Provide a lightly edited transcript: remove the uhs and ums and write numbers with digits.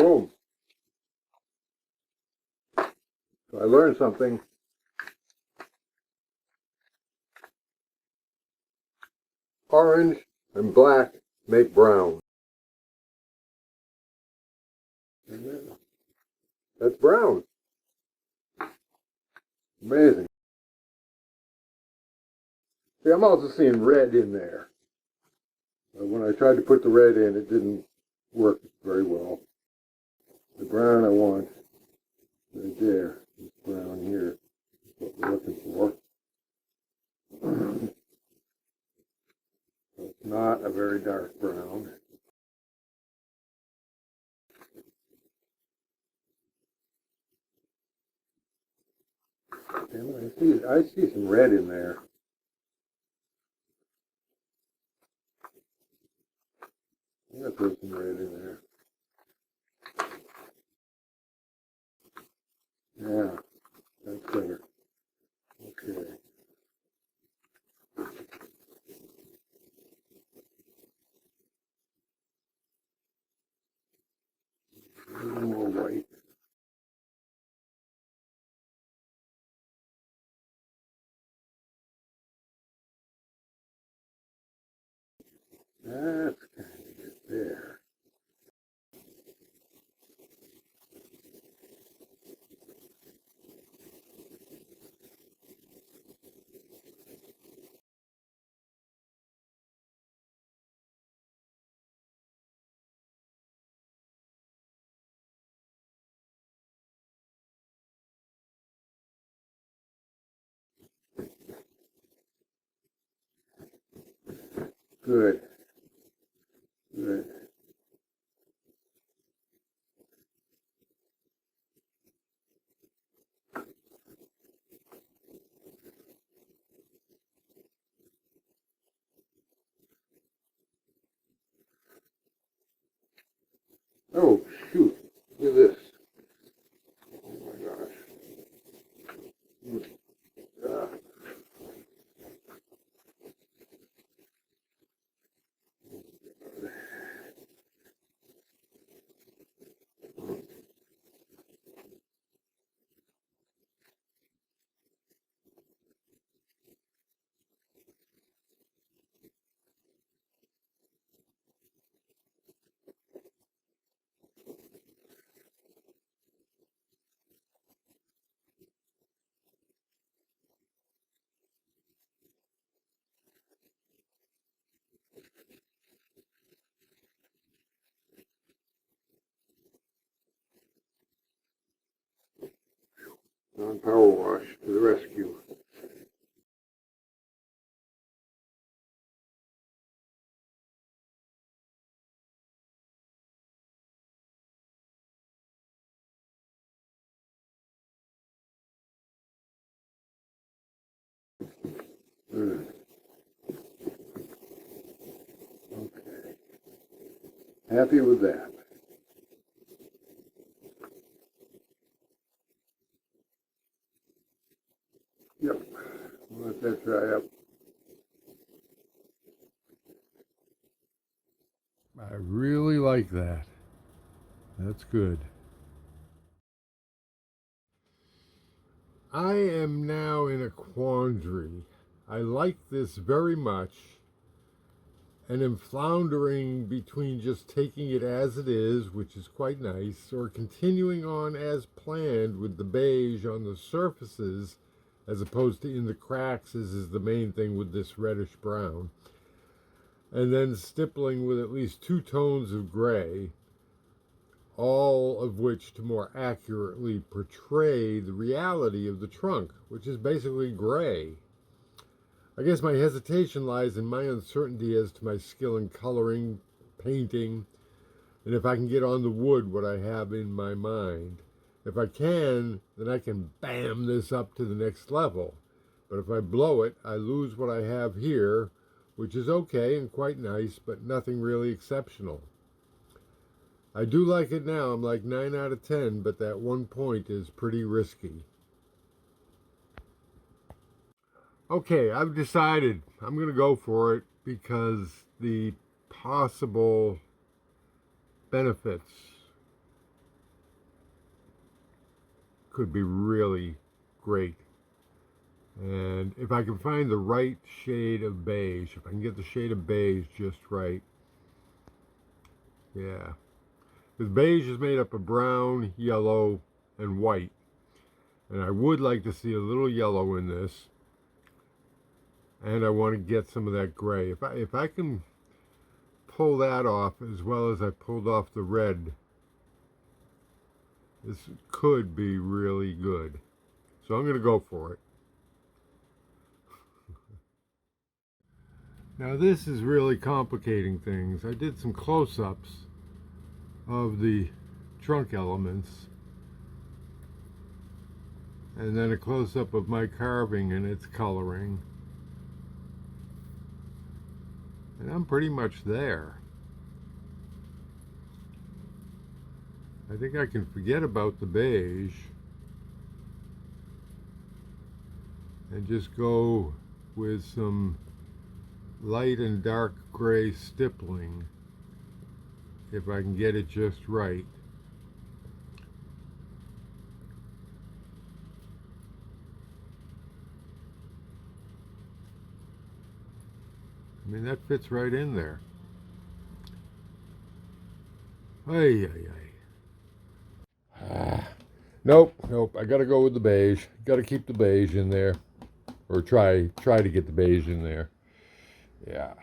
Boom. So I learned something. Orange and black make brown. That's brown. Amazing. See, I'm also seeing red in there. When I tried to put the red in, it didn't work very well. The brown I want right there. This brown here is what we're looking for. So it's not a very dark brown. And I see some red in there. I'm gonna put some red in there. Yeah, that's better. Okay. A little more white. That's kind of good there. Good. Good. Oh, shoot. Look at this. Oh my gosh. Ah. Non-power wash to the rescue. Mm. Okay. Happy with that. Yep. Let that dry up. I really like that. That's good. I am now in a quandary. I like this very much and am floundering between just taking it as it is, which is quite nice, or continuing on as planned with the beige on the surfaces as opposed to in the cracks, as is the main thing with this reddish brown. And then stippling with at least 2 tones of gray, all of which to more accurately portray the reality of the trunk, which is basically gray. I guess my hesitation lies in my uncertainty as to my skill in coloring, painting, and if I can get on the wood what I have in my mind. If I can, then I can bam this up to the next level. But if I blow it, I lose what I have here, which is okay and quite nice, but nothing really exceptional. I do like it now. I'm like 9 out of 10, but that one point is pretty risky. Okay, I've decided I'm going to go for it because the possible benefits could be really great. And if I can find the right shade of beige, if I can get the shade of beige just right, yeah. Because beige is made up of brown, yellow, and white. And I would like to see a little yellow in this. And I want to get some of that gray. If I can pull that off as well as I pulled off the red, this could be really good. So I'm going to go for it. Now this is really complicating things. I did some close-ups of the trunk elements, and then a close-up of my carving and its coloring. And I'm pretty much there. I think I can forget about the beige and just go with some light and dark gray stippling if I can get it just right. I mean, that fits right in there. Ay, ay, ay. Nope. I gotta go with the beige. Gotta keep the beige in there. Or try to get the beige in there. Yeah.